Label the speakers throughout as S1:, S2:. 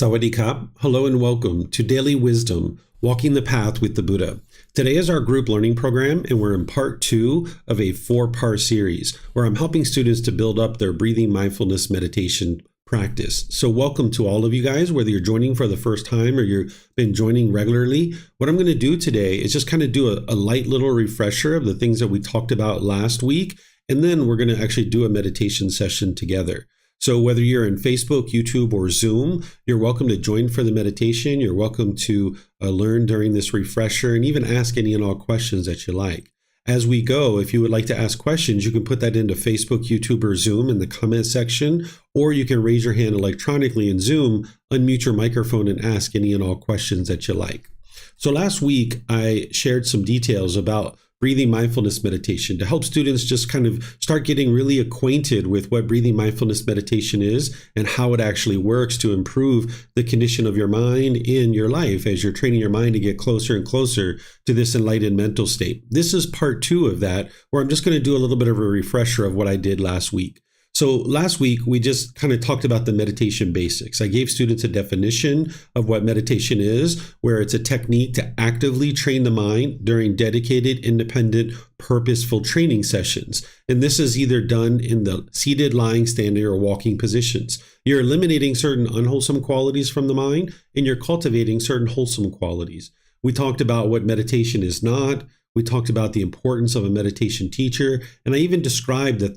S1: Sawadee-kap, hello and welcome to Daily Wisdom, Walking the Path with the Buddha. Today is our group learning program, and we're in part 2 of a 4-part series where I'm helping students to build up their breathing mindfulness meditation practice. So welcome to all of you guys, whether you're joining for the first time or you've been joining regularly. What I'm going to do today is just kind of do a light little refresher of the things that we talked about last week, and then we're going to actually do a meditation session together. So whether you're in Facebook, YouTube, or Zoom, you're welcome to join for the meditation. You're welcome to learn during this refresher and even ask any and all questions that you like. As we go, if you would like to ask questions, you can put that into Facebook, YouTube, or Zoom in the comment section, or you can raise your hand electronically in Zoom, unmute your microphone, and ask any and all questions that you like. So last week, I shared some details about breathing mindfulness meditation to help students just kind of start getting really acquainted with what breathing mindfulness meditation is and how it actually works to improve the condition of your mind in your life as you're training your mind to get closer and closer to this enlightened mental state. This is part 2 of that, where I'm just going to do a little bit of a refresher of what I did last week. So last week, we just kind of talked about the meditation basics. I gave students a definition of what meditation is, where it's a technique to actively train the mind during dedicated, independent, purposeful training sessions. And this is either done in the seated, lying, standing, or walking positions. You're eliminating certain unwholesome qualities from the mind, and you're cultivating certain wholesome qualities. We talked about what meditation is not. We talked about the importance of a meditation teacher. And I even described the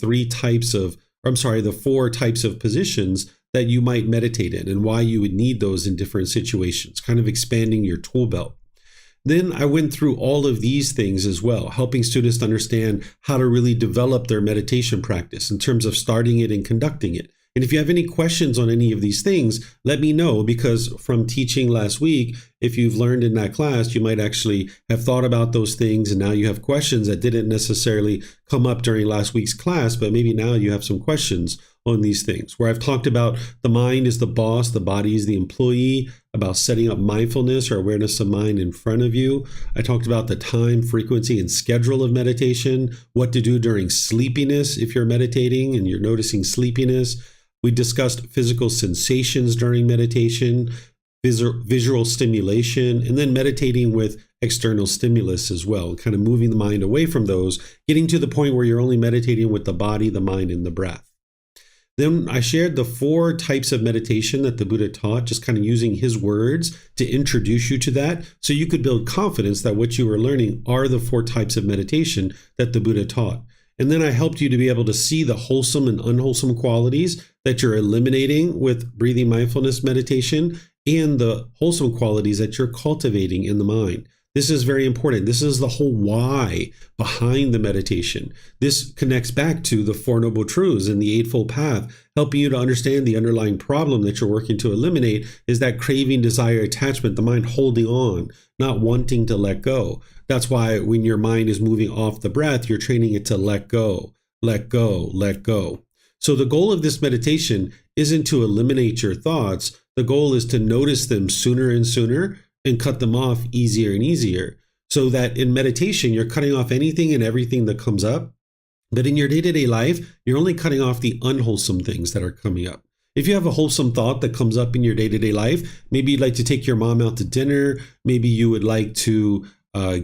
S1: 4 types of positions that you might meditate in and why you would need those in different situations, kind of expanding your tool belt. Then I went through all of these things as well, helping students to understand how to really develop their meditation practice in terms of starting it and conducting it. And if you have any questions on any of these things, let me know, because from teaching last week, if you've learned in that class, you might actually have thought about those things, and now you have questions that didn't necessarily come up during last week's class, but maybe now you have some questions on these things, where I've talked about the mind is the boss, the body is the employee, about setting up mindfulness or awareness of mind in front of you. I talked about the time, frequency, and schedule of meditation, what to do during sleepiness if you're meditating and you're noticing sleepiness. We discussed physical sensations during meditation, visual stimulation, and then meditating with external stimulus as well, kind of moving the mind away from those, getting to the point where you're only meditating with the body, the mind, and the breath. Then I shared the 4 types of meditation that the Buddha taught, just kind of using his words to introduce you to that, so you could build confidence that what you were learning are the 4 types of meditation that the Buddha taught. And then I helped you to be able to see the wholesome and unwholesome qualities that you're eliminating with breathing mindfulness meditation and the wholesome qualities that you're cultivating in the mind. This is very important. This is the whole why behind the meditation. This connects back to the 4 Noble Truths and the Eightfold Path, helping you to understand the underlying problem that you're working to eliminate is that craving, desire, attachment, the mind holding on, not wanting to let go. That's why when your mind is moving off the breath, you're training it to let go, let go, let go. So the goal of this meditation isn't to eliminate your thoughts. The goal is to notice them sooner and sooner and cut them off easier and easier, so that in meditation, you're cutting off anything and everything that comes up. But in your day-to-day life, you're only cutting off the unwholesome things that are coming up. If you have a wholesome thought that comes up in your day-to-day life, maybe you'd like to take your mom out to dinner. Maybe you would like to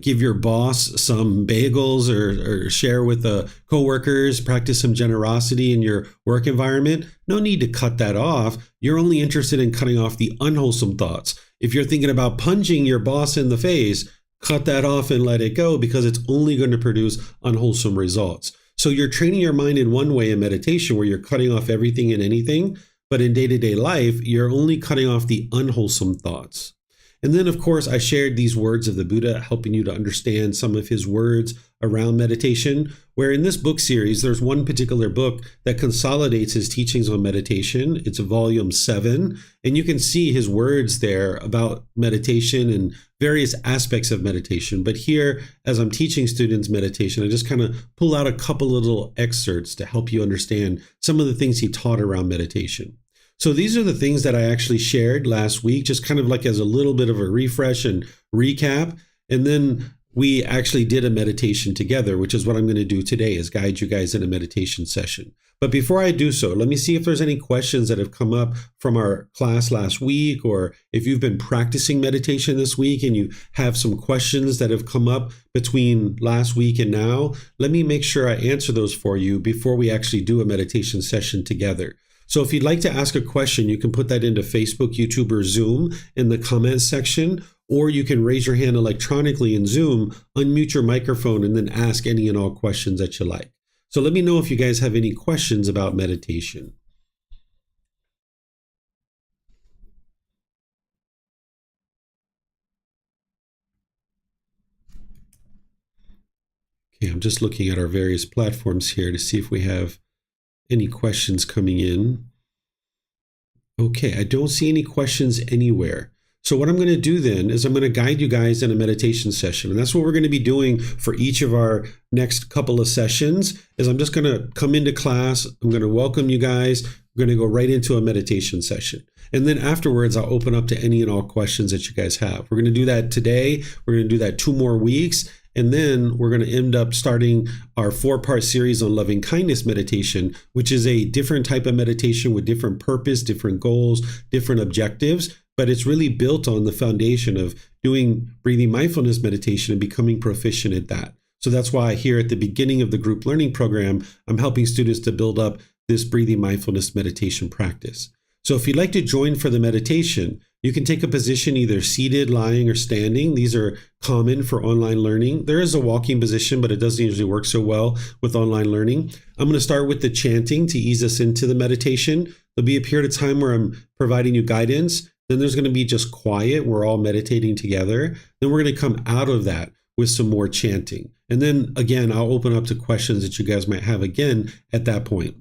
S1: give your boss some bagels or share with coworkers, practice some generosity in your work environment. No need to cut that off. You're only interested in cutting off the unwholesome thoughts. If you're thinking about punching your boss in the face, cut that off and let it go, because it's only going to produce unwholesome results. So you're training your mind in one way in meditation where you're cutting off everything and anything, but in day-to-day life, you're only cutting off the unwholesome thoughts. And then, of course, I shared these words of the Buddha, helping you to understand some of his words around meditation, where in this book series, there's one particular book that consolidates his teachings on meditation. It's volume 7, and you can see his words there about meditation and various aspects of meditation. But here, as I'm teaching students meditation, I just kind of pull out a couple little excerpts to help you understand some of the things he taught around meditation. So these are the things that I actually shared last week, just kind of like as a little bit of a refresh and recap. And then we actually did a meditation together, which is what I'm going to do today, is guide you guys in a meditation session. But before I do so, let me see if there's any questions that have come up from our class last week, or if you've been practicing meditation this week and you have some questions that have come up between last week and now. Let me make sure I answer those for you before we actually do a meditation session together. So if you'd like to ask a question, you can put that into Facebook, YouTube, or Zoom in the comments section, or you can raise your hand electronically in Zoom, unmute your microphone, and then ask any and all questions that you like. So let me know if you guys have any questions about meditation. Okay, I'm just looking at our various platforms here to see if we have any questions coming in. Okay, I don't see any questions anywhere. So what I'm going to do then is I'm going to guide you guys in a meditation session. And that's what we're going to be doing for each of our next couple of sessions. Is I'm just going to come into class. I'm going to welcome you guys. We're going to go right into a meditation session. And then afterwards, I'll open up to any and all questions that you guys have. We're going to do that today. We're going to do that 2 more weeks. And then we're going to end up starting our 4-part series on loving kindness meditation, which is a different type of meditation with different purpose, different goals, different objectives. But it's really built on the foundation of doing breathing mindfulness meditation and becoming proficient at that. So that's why here at the beginning of the group learning program, I'm helping students to build up this breathing mindfulness meditation practice. So if you'd like to join for the meditation, you can take a position either seated, lying, or standing. These are common for online learning. There is a walking position, but it doesn't usually work so well with online learning. I'm going to start with the chanting to ease us into the meditation. There'll be a period of time where I'm providing you guidance. Then there's going to be just quiet. We're all meditating together. Then we're going to come out of that with some more chanting. And then again, I'll open up to questions that you guys might have again at that point.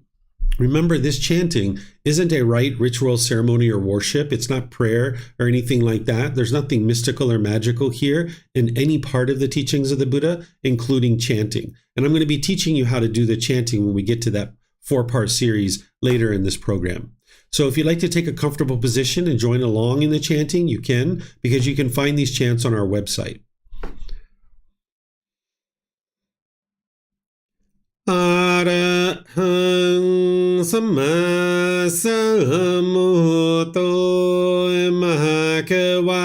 S1: Remember, this chanting isn't a rite, ritual, ceremony, or worship. It's not prayer or anything like that. There's nothing mystical or magical here in any part of the teachings of the Buddha, including chanting. And I'm going to be teaching you how to do the chanting when we get to that 4-part series later in this program. So if you'd like to take a comfortable position and join along in the chanting, you can, because you can find these chants on our website. Arahang Samma Sambuddho Mahakava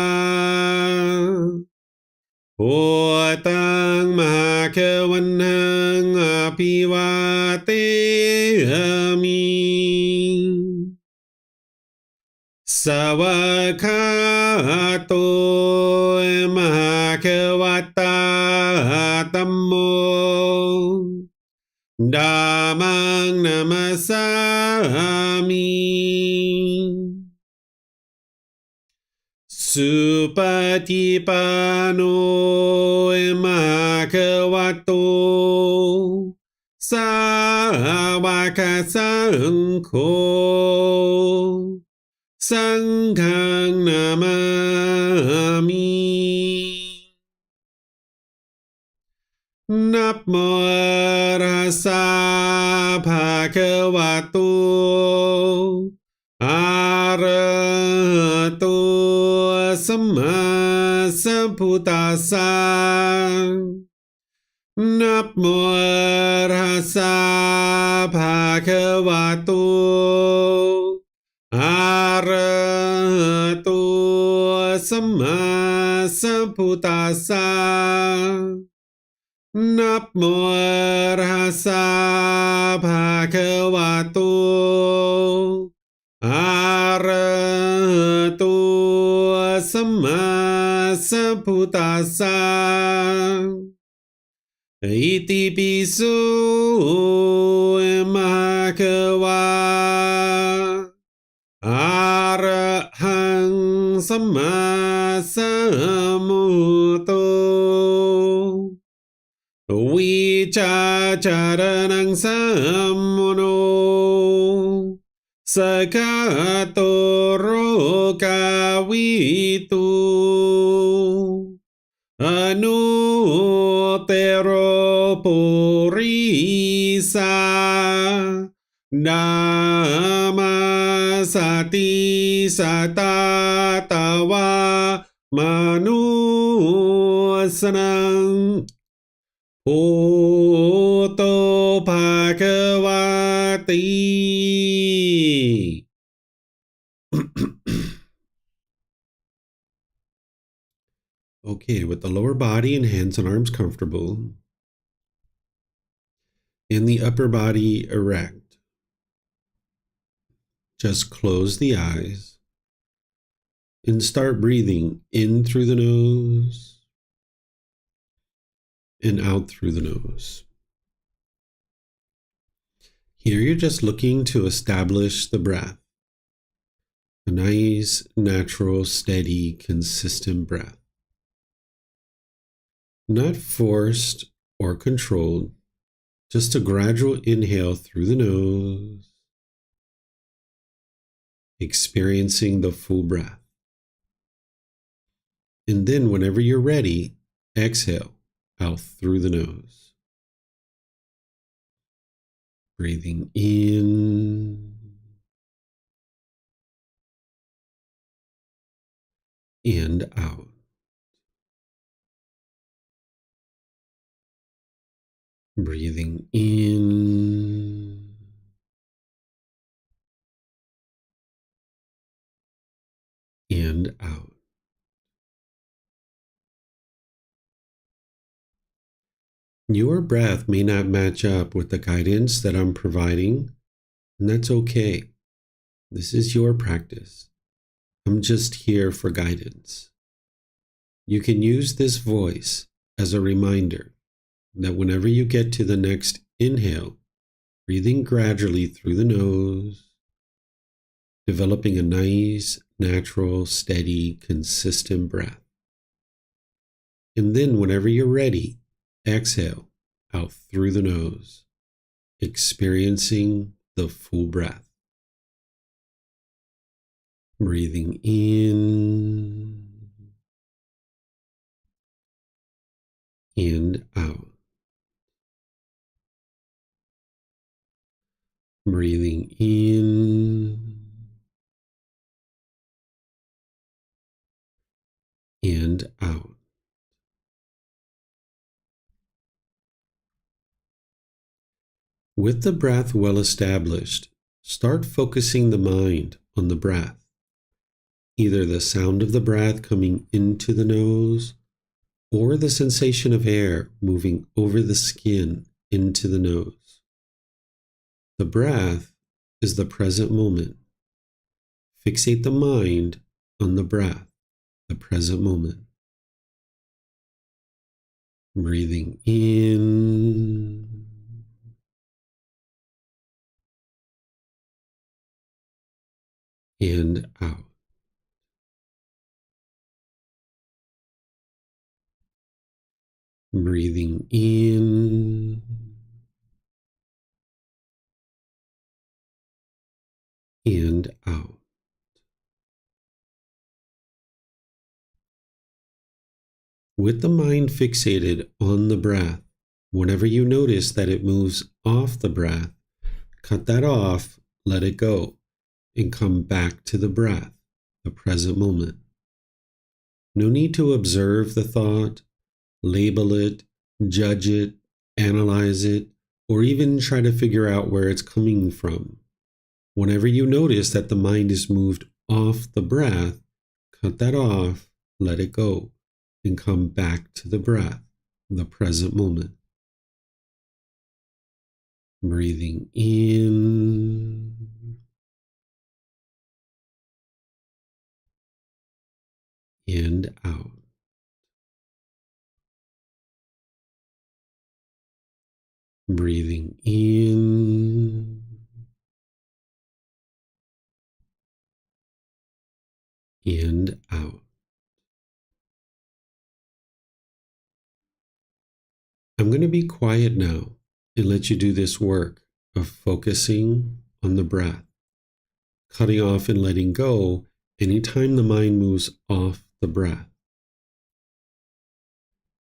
S1: Otang Mahakavanang Apivateyami Savakato Mahakavata Tammo Dhammang namasami Supatipano Mahakavato Sāvaka Saṅkho Saṅghang namami Namo Arhasa Bhagavato Arahato Samma Sambuddhassa Namo Arhasa Bhagavato Arahato Samma Sambuddhassa Namo Arhasa Bhagavato Arahato Samma Sambuddhassa Iti Piso Mahakava Arahang Samma Sambuddho Vicacaranang sammuno Sakatoro kawitu Anutero purisa Dhamma sati satatawa Manu Saranang Bhutto Bhagavati. Okay, with the lower body and hands and arms comfortable, and the upper body erect, just close the eyes and start breathing in through the nose and out through the nose. Here you're just looking to establish the breath, a nice, natural, steady, consistent breath. Not forced or controlled, just a gradual inhale through the nose, experiencing the full breath. And then whenever you're ready, exhale out through the nose. Breathing in and out. Breathing in and out. Your breath may not match up with the guidance that I'm providing, and that's okay. This is your practice. I'm just here for guidance. You can use this voice as a reminder that whenever you get to the next inhale, breathing gradually through the nose, developing a nice, natural, steady, consistent breath. And then whenever you're ready, exhale out through the nose, experiencing the full breath. Breathing in and out. Breathing in and out. With the breath well established, start focusing the mind on the breath, either the sound of the breath coming into the nose or the sensation of air moving over the skin into the nose. The breath is the present moment. Fixate the mind on the breath, the present moment. Breathing in and out. Breathing in and out. With the mind fixated on the breath, whenever you notice that it moves off the breath, cut that off, let it go, and come back to the breath, the present moment. No need to observe the thought, label it, judge it, analyze it, or even try to figure out where it's coming from. Whenever you notice that the mind is moved off the breath, cut that off, let it go, and come back to the breath, the present moment. Breathing in and out. Breathing in and out. I'm going to be quiet now and let you do this work of focusing on the breath, cutting off and letting go anytime the mind moves off the breath.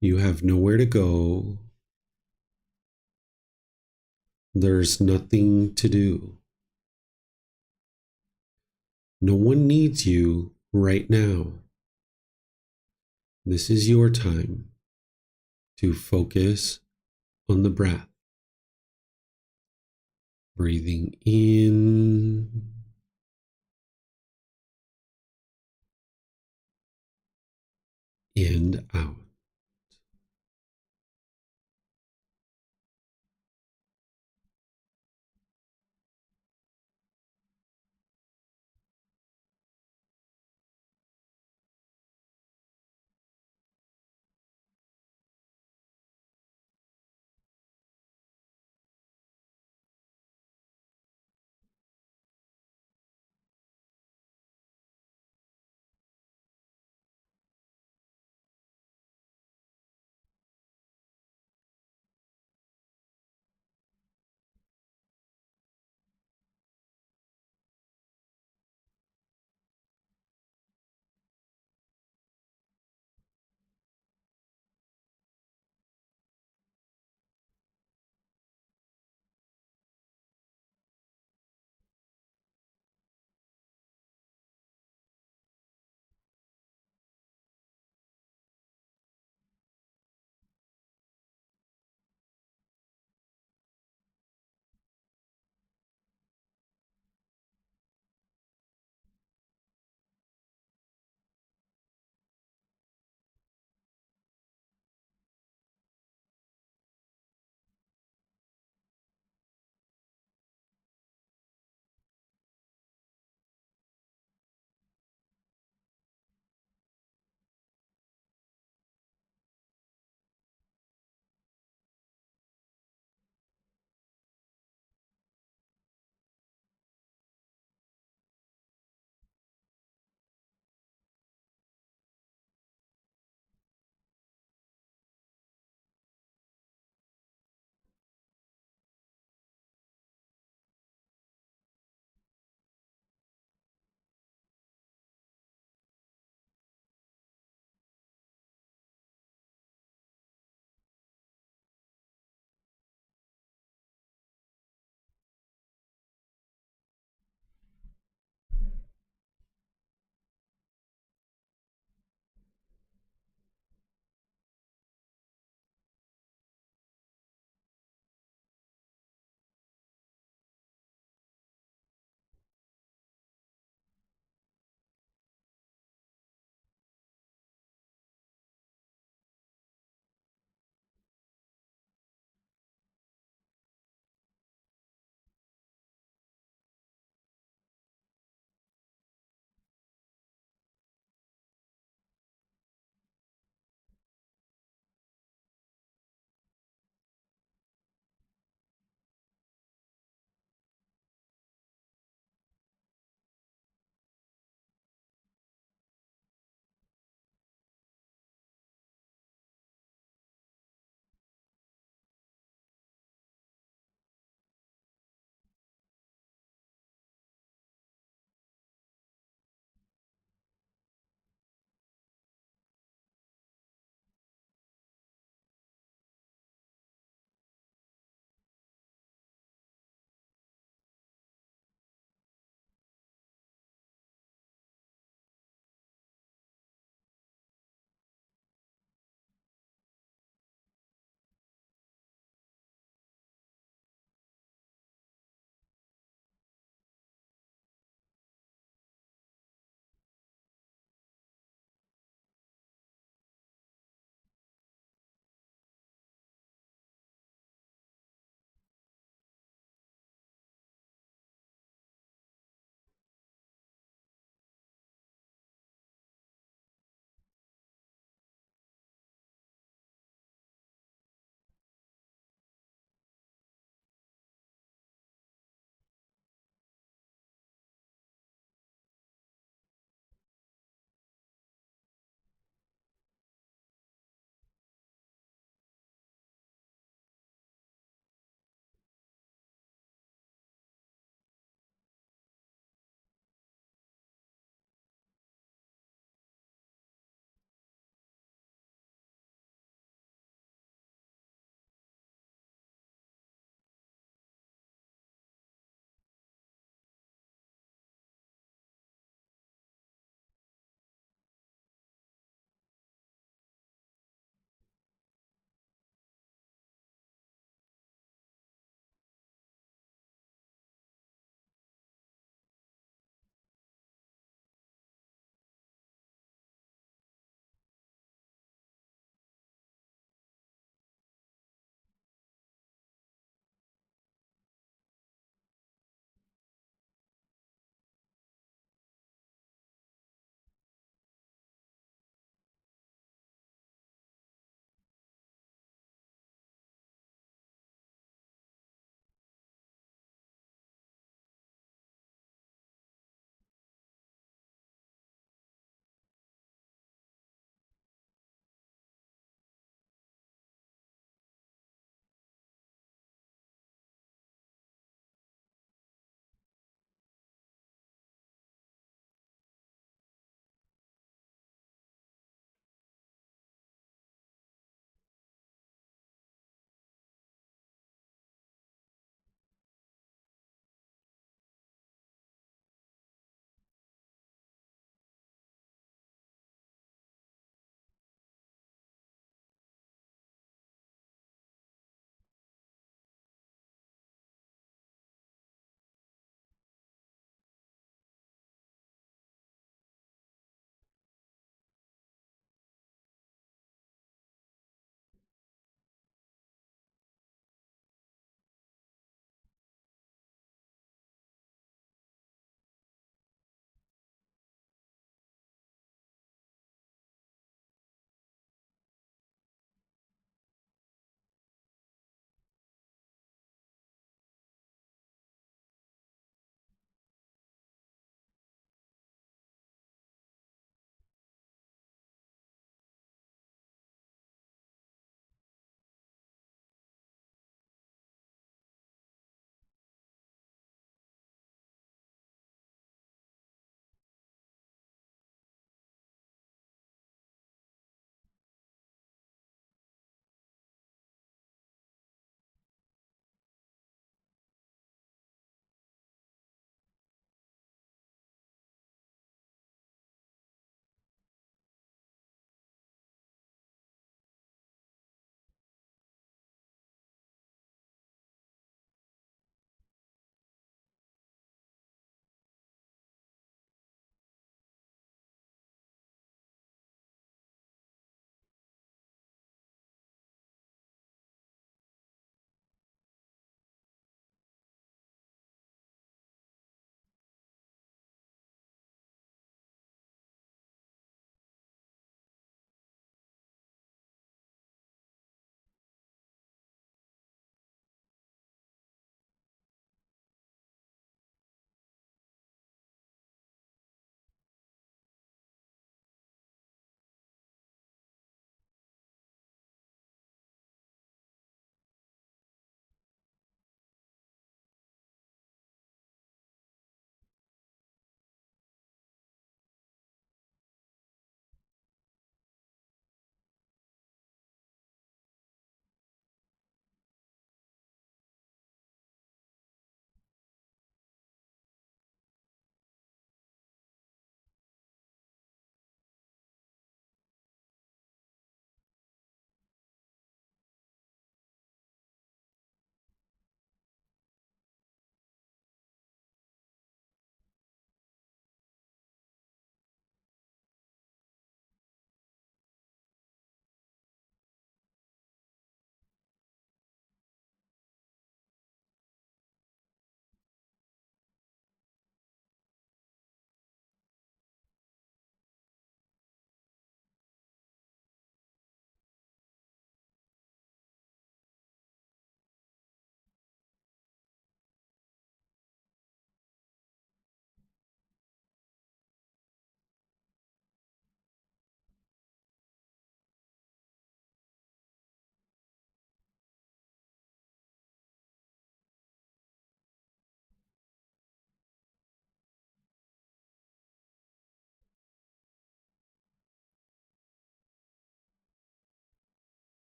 S1: You have nowhere to go. There's nothing to do. No one needs you right now. This is your time. to focus on the breath. Breathing in and out.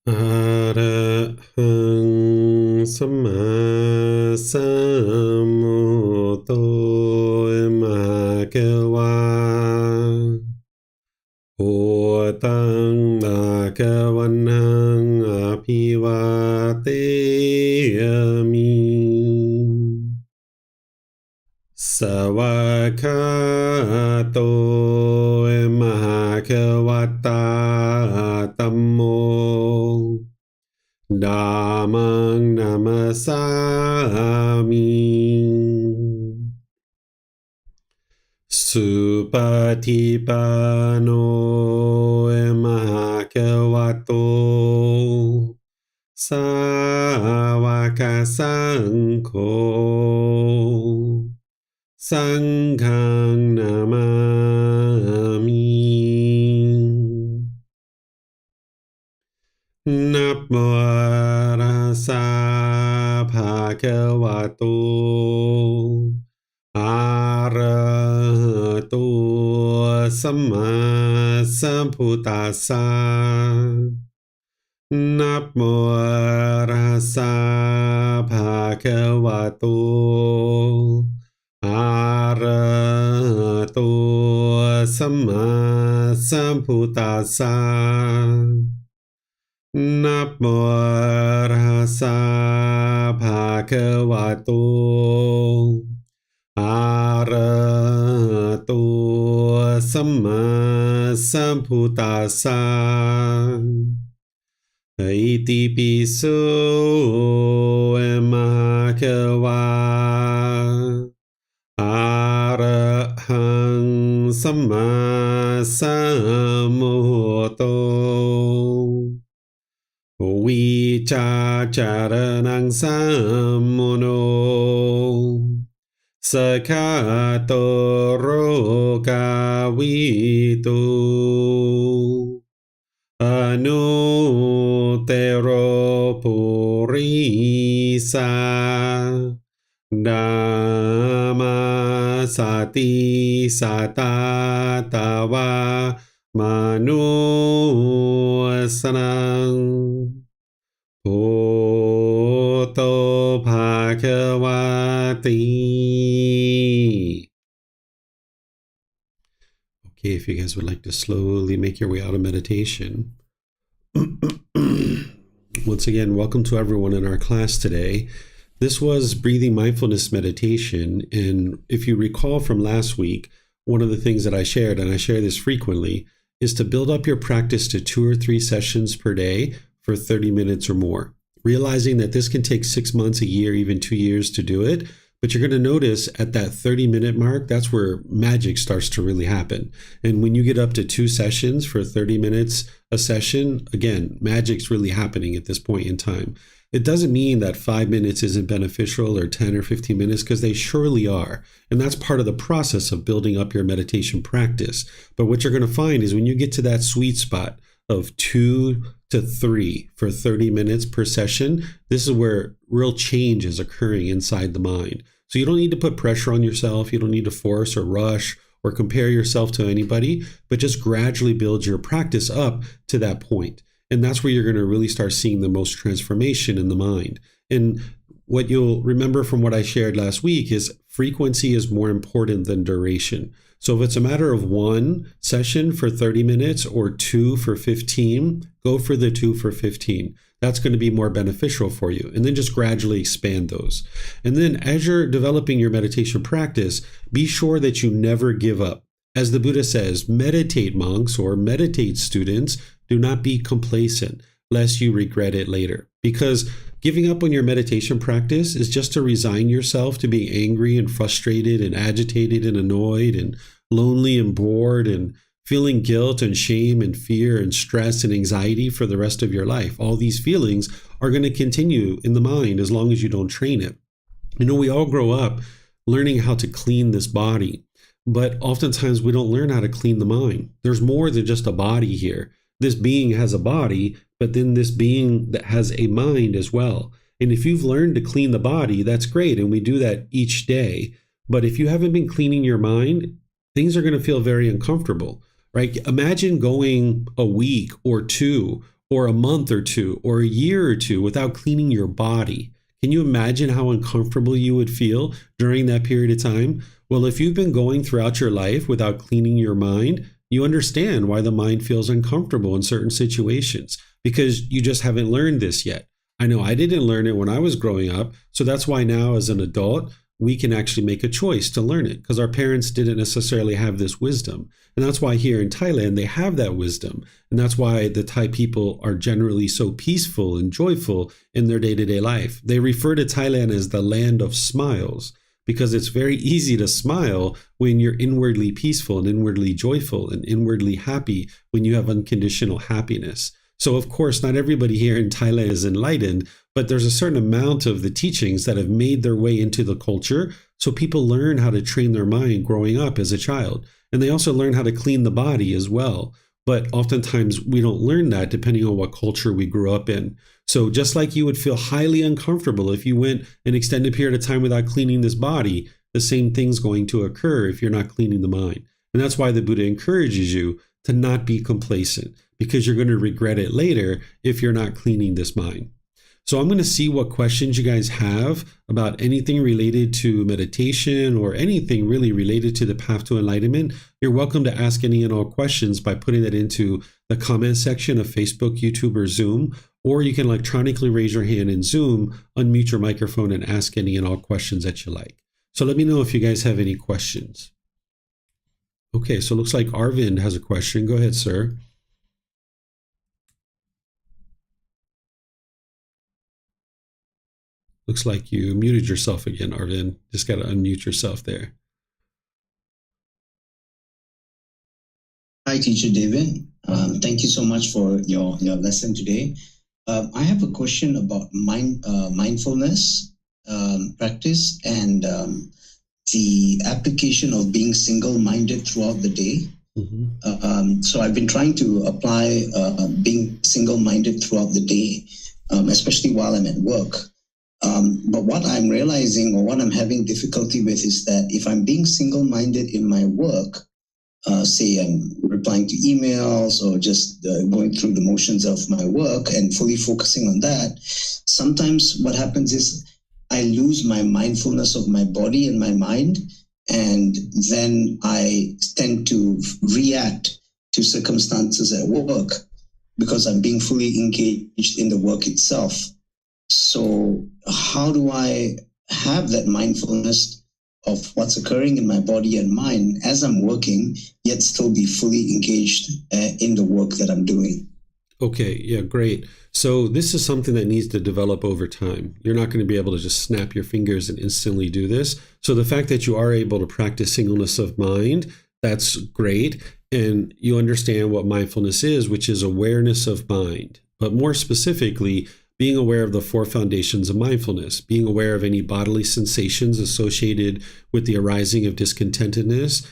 S1: อะระหังสัมมาสัมพุทโธมะกะวาพุทธังภะคะวันตังอะภิวาเทมิสวากขาโตมหะคะวัตตาธัมโมธัมมังนัมสสามิสุปฏิปันโนมหะคะวะโตสาวกสังโฆสังฆังนามามินะโมตัสสะภะคะวะโตอะระหะโตสัมมาสัมพุทธัสสะนะโมตัสสะภะคะวะโตอะระหะโตสัมมาสัมพุทธัสสะนะโมตัสสะภะคะวะโตอะระหะโตสัมมาสัมพุทธัสสะอิติปิโสมะคะวะอะระหังสัมมาสัมพุทโธวิชาจารนังสัมโมโนสกขาโตโรกาวิตุอนุเตโรปุริสาดามาสติสัตตาตาวามนุสนังพุทโธภะคะวะติ Okay, if you guys would like to slowly make your way out of meditation. Once again, welcome to everyone in our class today. This was Breathing Mindfulness Meditation, and if you recall from last week, one of the things that I shared, and I share this frequently, is to build up your practice to 2 or 3 sessions per day for 30 minutes or more. Realizing that this can take 6 months, a year, even 2 years to do it, but you're going to notice at that 30-minute mark, that's where magic starts to really happen. And when you get up to 2 sessions for 30 minutes a session, again, magic's really happening at this point in time. It doesn't mean that 5 minutes isn't beneficial or 10 or 15 minutes, because they surely are. And that's part of the process of building up your meditation practice. But what you're going to find is when you get to that sweet spot of 2 to 3 for 30 minutes per session, this is where real change is occurring inside the mind. So you don't need to put pressure on yourself. You don't need to force or rush or compare yourself to anybody, but just gradually build your practice up to that point. And that's where you're going to really start seeing the most transformation in the mind. And what you'll remember from what I shared last week is frequency is more important than duration. So if it's a matter of 1 session for 30 minutes or 2 for 15, go for the 2 for 15. That's going to be more beneficial for you. And then just gradually expand those. And then as you're developing your meditation practice, be sure that you never give up. As the Buddha says, meditate monks or meditate students, do not be complacent, lest you regret it later. Because giving up on your meditation practice is just to resign yourself to being angry and frustrated and agitated and annoyed and lonely and bored and feeling guilt and shame and fear and stress and anxiety for the rest of your life. All these feelings are going to continue in the mind as long as you don't train it. You know, we all grow up learning how to clean this body, but oftentimes we don't learn how to clean the mind. There's more than just a body here. This being has a body, but then this being that has a mind as well. And if you've learned to clean the body, that's great. And we do that each day. But if you haven't been cleaning your mind, things are going to feel very uncomfortable, right? Imagine going a week or 2 or a month or two or a year or two without cleaning your body, can you imagine how uncomfortable you would feel during that period of time? Well, if you've been going throughout your life without cleaning your mind, you understand why the mind feels uncomfortable in certain situations, because you just haven't learned this yet. I know I didn't learn it when I was growing up, so that's why now as an adult, we can actually make a choice to learn it, because our parents didn't necessarily have this wisdom. And that's why here in Thailand, they have that wisdom. And that's why the Thai people are generally so peaceful and joyful in their day-to-day life. They refer to Thailand as the land of smiles, because it's very easy to smile when you're inwardly peaceful and inwardly joyful and inwardly happy, when you have unconditional happiness. So of course, not everybody here in Thailand is enlightened, but there's a certain amount of the teachings that have made their way into the culture. So people learn how to train their mind growing up as a child. And they also learn how to clean the body as well. But oftentimes we don't learn that depending on what culture we grew up in. So just like you would feel highly uncomfortable if you went an extended period of time without cleaning this body, the same thing's going to occur if you're not cleaning the mind. And that's why the Buddha encourages you to not be complacent, because you're going to regret it later if you're not cleaning this mind. So I'm going to see what questions you guys have about anything related to meditation or anything really related to the path to enlightenment. You're welcome to ask any and all questions by putting that into the comment section of Facebook, YouTube, or Zoom, or you can electronically raise your hand in Zoom, unmute your microphone, and ask any and all questions that you like. So let me know if you guys have any questions. Okay, so it looks like Arvind has a question. Go ahead, sir. Looks like you muted yourself again, Arvind. Just got to unmute yourself there.
S2: Hi, Teacher David. Thank you so much for your lesson today. I have a question about mindfulness practice and the application of being single-minded throughout the day. Mm-hmm. So I've been trying to apply being single-minded throughout the day, especially while I'm at work. But what I'm realizing, or what I'm having difficulty with, is that if I'm being single-minded in my work, say I'm replying to emails or just going through the motions of my work and fully focusing on that, sometimes what happens is I lose my mindfulness of my body and my mind, and then I tend to react to circumstances at work because I'm being fully engaged in the work itself. So how do I have that mindfulness of what's occurring in my body and mind as I'm working, yet still be fully engaged in the work that I'm doing?
S1: Okay, yeah, great. So this is something that needs to develop over time. You're not going to be able to just snap your fingers and instantly do this. So the fact that you are able to practice singleness of mind, that's great. And you understand what mindfulness is, which is awareness of mind. But more specifically, being aware of the four foundations of mindfulness, being aware of any bodily sensations associated with the arising of discontentedness,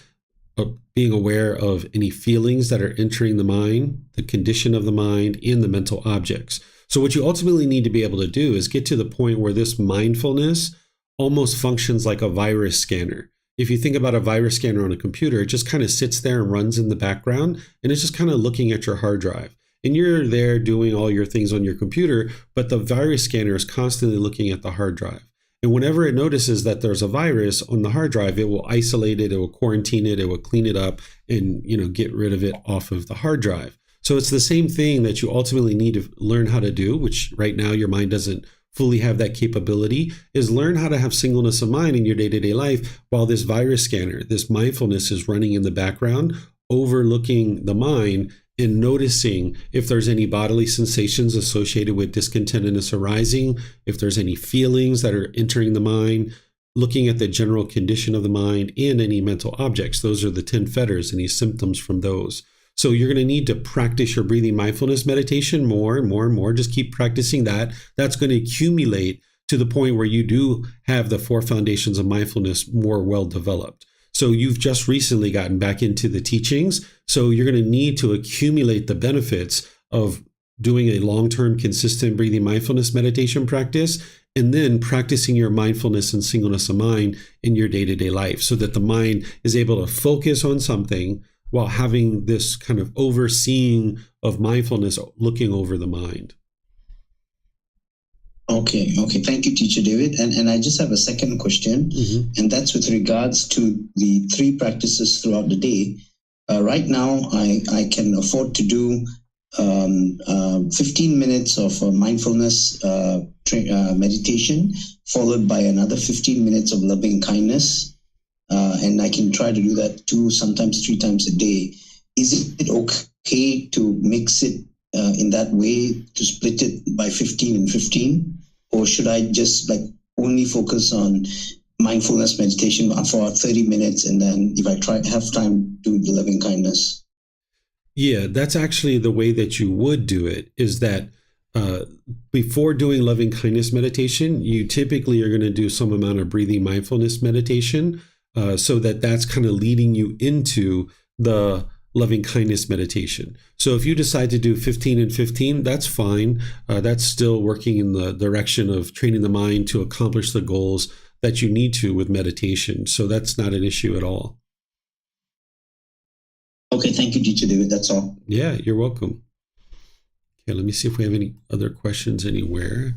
S1: being aware of any feelings that are entering the mind, the condition of the mind, and the mental objects. So what you ultimately need to be able to do is get to the point where this mindfulness almost functions like a virus scanner. If you think about a virus scanner on a computer, it just kind of sits there and runs in the background, and it's just kind of looking at your hard drive. And you're there doing all your things on your computer, but the virus scanner is constantly looking at the hard drive. And whenever it notices that there's a virus on the hard drive, it will isolate it, it will quarantine it, it will clean it up, and get rid of it off of the hard drive. So it's the same thing that you ultimately need to learn how to do, which right now your mind doesn't fully have that capability, is learn how to have singleness of mind in your day-to-day life while this virus scanner, this mindfulness, is running in the background, overlooking the mind and noticing if there's any bodily sensations associated with discontentedness arising, if there's any feelings that are entering the mind, looking at the general condition of the mind, and any mental objects. Those are the 10 fetters, any symptoms from those. So you're going to need to practice your breathing mindfulness meditation more and more and more. Just keep practicing that. That's going to accumulate to the point where you do have the four foundations of mindfulness more well developed. So you've just recently gotten back into the teachings. So you're going to need to accumulate the benefits of doing a long-term consistent breathing mindfulness meditation practice, and then practicing your mindfulness and singleness of mind in your day-to-day life so that the mind is able to focus on something while having this kind of overseeing of mindfulness looking over the mind.
S2: Okay. Thank you, Teacher David. And I just have a second question, and that's with regards to the 3 practices throughout the day. Right now, I can afford to do 15 minutes of mindfulness meditation, followed by another 15 minutes of loving kindness. And I can try to do that 2, sometimes 3 times a day. Is it okay to mix it in that way, to split it by 15 and 15? Or should I just only focus on mindfulness meditation for 30 minutes, and then if I have time, do the loving kindness?
S1: Yeah, that's actually the way that you would do it, is that before doing loving kindness meditation, you typically are going to do some amount of breathing mindfulness meditation, so that's kind of leading you into the loving kindness meditation. So if you decide to do 15 and 15, that's fine. That's still working in the direction of training the mind to accomplish the goals that you need to with meditation. So that's not an issue at all.
S2: Okay, thank you, Teacher David. That's all.
S1: Yeah, you're welcome. Okay, let me see if we have any other questions anywhere.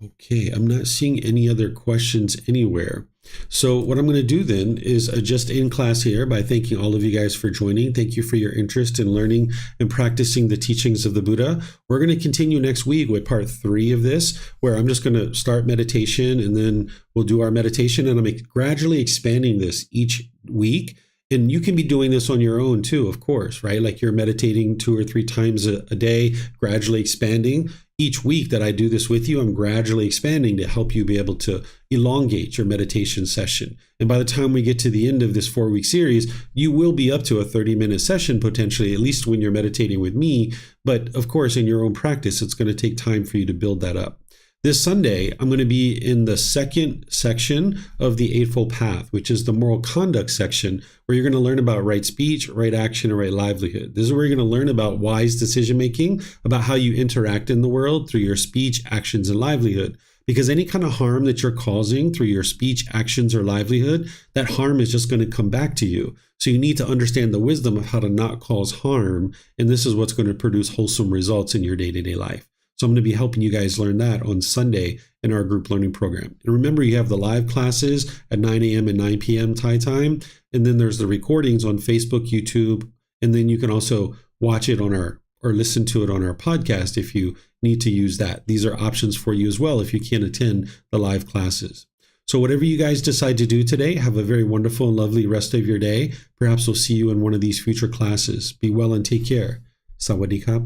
S1: Okay, I'm not seeing any other questions anywhere. So what I'm going to do then is just in class here by thanking all of you guys for joining. Thank you for your interest in learning and practicing the teachings of the Buddha. We're going to continue next week with part 3 of this, where I'm just going to start meditation, and then we'll do our meditation, and I'm gradually expanding this each week. And you can be doing this on your own too, of course, right? Like you're meditating 2 or 3 times a day, gradually expanding. Each week that I do this with you, I'm gradually expanding to help you be able to elongate your meditation session. And by the time we get to the end of this 4-week series, you will be up to a 30-minute session potentially, at least when you're meditating with me. But of course, in your own practice, it's going to take time for you to build that up. This Sunday, I'm going to be in the second section of the Eightfold Path, which is the moral conduct section, where you're going to learn about right speech, right action, and right livelihood. This is where you're going to learn about wise decision-making, about how you interact in the world through your speech, actions, and livelihood. Because any kind of harm that you're causing through your speech, actions, or livelihood, that harm is just going to come back to you. So you need to understand the wisdom of how to not cause harm, and this is what's going to produce wholesome results in your day-to-day life. So I'm going to be helping you guys learn that on Sunday in our group learning program. And remember, you have the live classes at 9 a.m. and 9 p.m. Thai time. And then there's the recordings on Facebook, YouTube. And then you can also watch it on or listen to it on our podcast if you need to use that. These are options for you as well if you can't attend the live classes. So whatever you guys decide to do today, have a very wonderful and lovely rest of your day. Perhaps we'll see you in one of these future classes. Be well and take care. Sawadee Kap.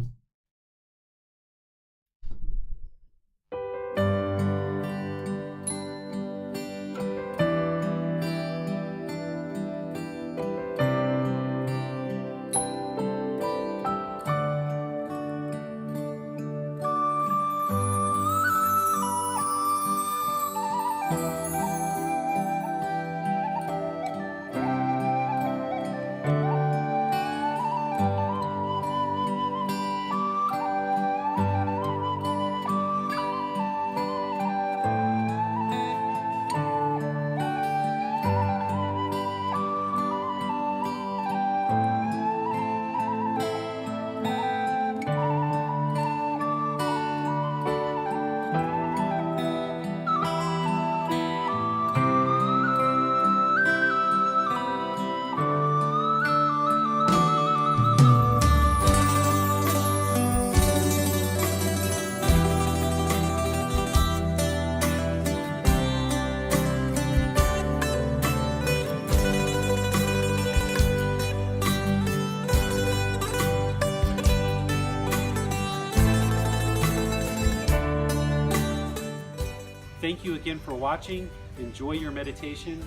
S1: Thank you again for watching. Enjoy your meditation.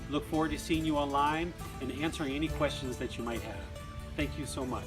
S1: Look forward to seeing you online and answering any questions that you might have. Thank you so much.